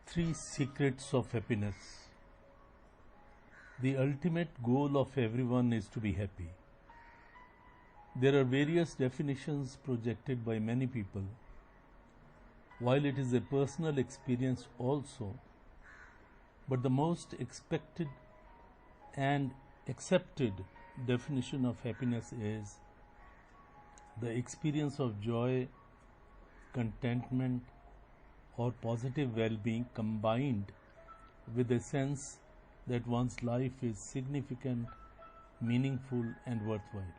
Three secrets of happiness. The ultimate goal of everyone is to be happy. There are various definitions projected by many people. While it is a personal experience also, but the most expected and accepted definition of happiness is the experience of joy, contentment, or positive well-being combined with a sense that one's life is significant, meaningful, and worthwhile.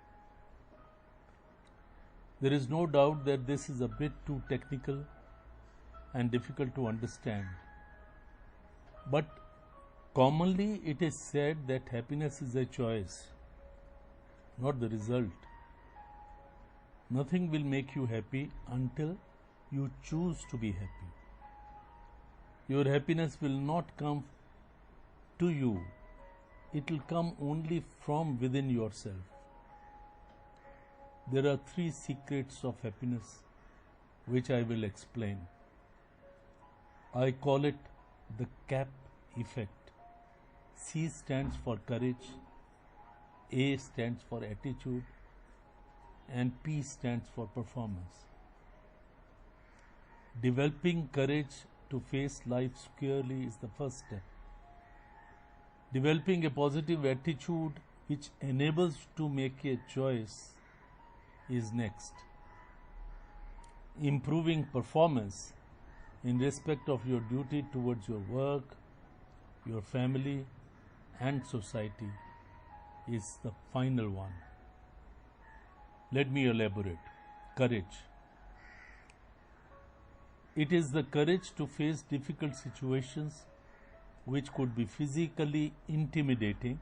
There is no doubt that this is a bit too technical and difficult to understand. But commonly it is said that happiness is a choice, not the result. Nothing will make you happy until you choose to be happy. Your happiness will not come to you. It will come only from within yourself. There are three secrets of happiness which I will explain. I call it the CAP effect. C stands for courage, A stands for attitude, and P stands for performance. Developing courage to face life squarely is the first step. Developing a positive attitude which enables you to make a choice is next. Improving performance in respect of your duty towards your work, your family, and society is the final one. Let me elaborate. Courage. It is the courage to face difficult situations which could be physically intimidating,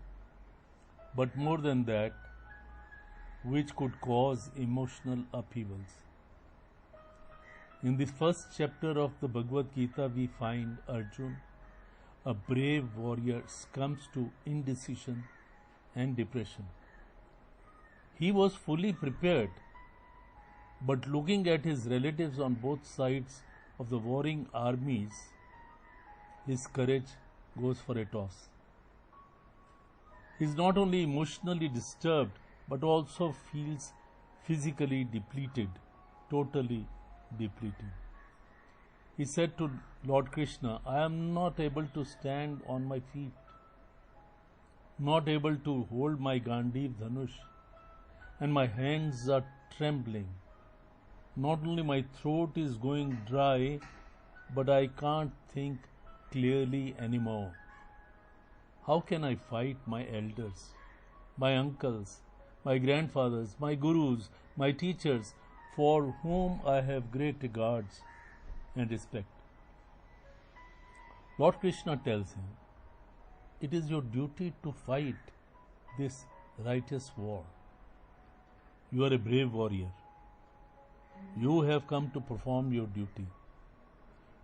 but more than that, which could cause emotional upheavals. In the first chapter of the Bhagavad Gita, we find Arjun, a brave warrior, succumbs to indecision and depression. He was fully prepared, but looking at his relatives on both sides of the warring armies, his courage goes for a toss. He is not only emotionally disturbed, but also feels physically depleted, totally depleted. He said to Lord Krishna, I am not able to stand on my feet, not able to hold my Gandiv Dhanush, and my hands are trembling. Not only my throat is going dry, but I can't think clearly anymore. How can I fight my elders, my uncles, my grandfathers, my gurus, my teachers, for whom I have great regards and respect? Lord Krishna tells him, it is your duty to fight this righteous war. You are a brave warrior. You have come to perform your duty.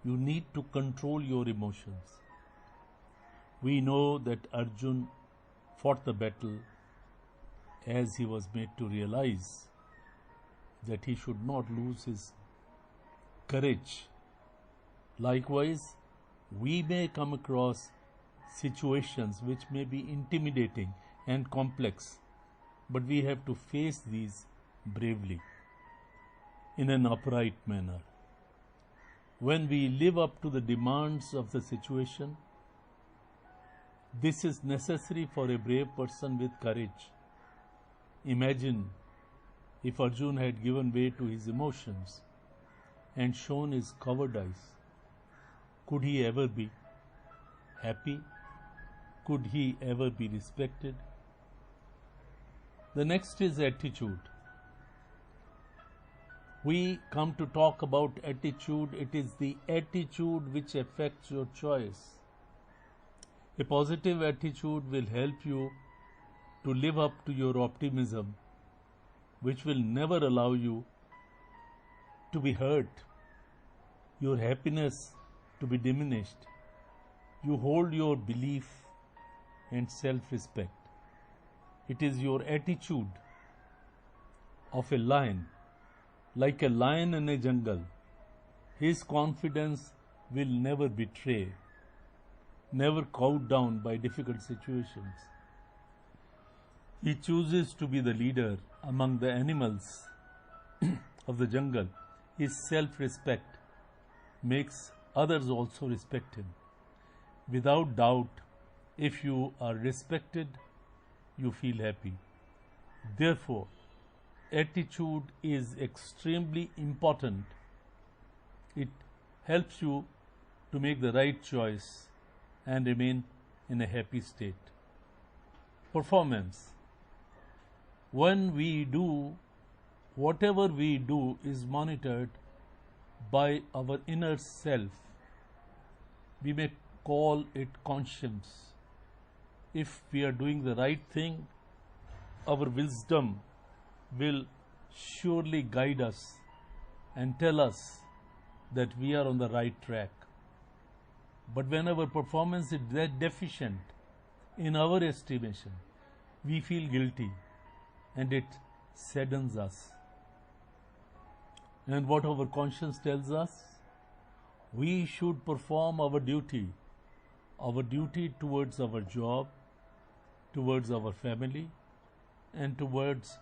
You need to control your emotions. We know that Arjun fought the battle as he was made to realize that he should not lose his courage. Likewise, we may come across situations which may be intimidating and complex, but we have to face these bravely in an upright manner. When we live up to the demands of the situation, this is necessary for a brave person with courage. Imagine if Arjun had given way to his emotions and shown his cowardice. Could he ever be happy? Could he ever be respected? The next is attitude. We come to talk about attitude. It is the attitude which affects your choice. A positive attitude will help you to live up to your optimism, which will never allow you to be hurt, your happiness to be diminished. You hold your belief and self-respect. It is your attitude of a lion, like a lion in a jungle. His confidence will never betray, never cowed down by difficult situations. He chooses to be the leader among the animals of the jungle. His self-respect makes others also respect him. Without doubt, if you are respected, you feel happy. Therefore, attitude is extremely important. It helps you to make the right choice and remain in a happy state. Performance. When we do, whatever we do is monitored by our inner self. We may call it conscience. If we are doing the right thing, our wisdom will surely guide us and tell us that we are on the right track. But when our performance is that deficient in our estimation, we feel guilty and it saddens us. And what our conscience tells us? We should perform our duty towards our job, towards our family, and towards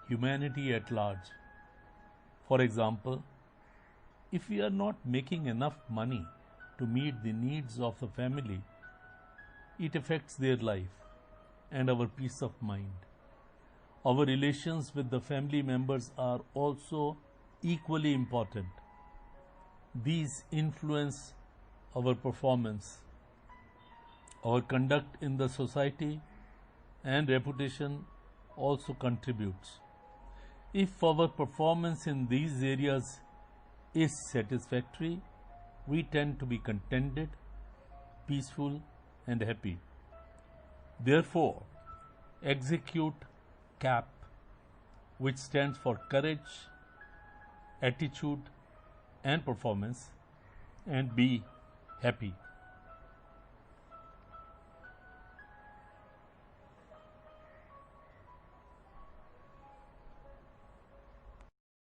humanity at large. For example, if we are not making enough money to meet the needs of the family, it affects their life and our peace of mind. Our relations with the family members are also equally important. These influence our performance, our conduct in the society, and reputation also contributes. If our performance in these areas is satisfactory, we tend to be contented, peaceful, and happy. Therefore, execute CAP, which stands for courage, attitude, and performance, and be happy.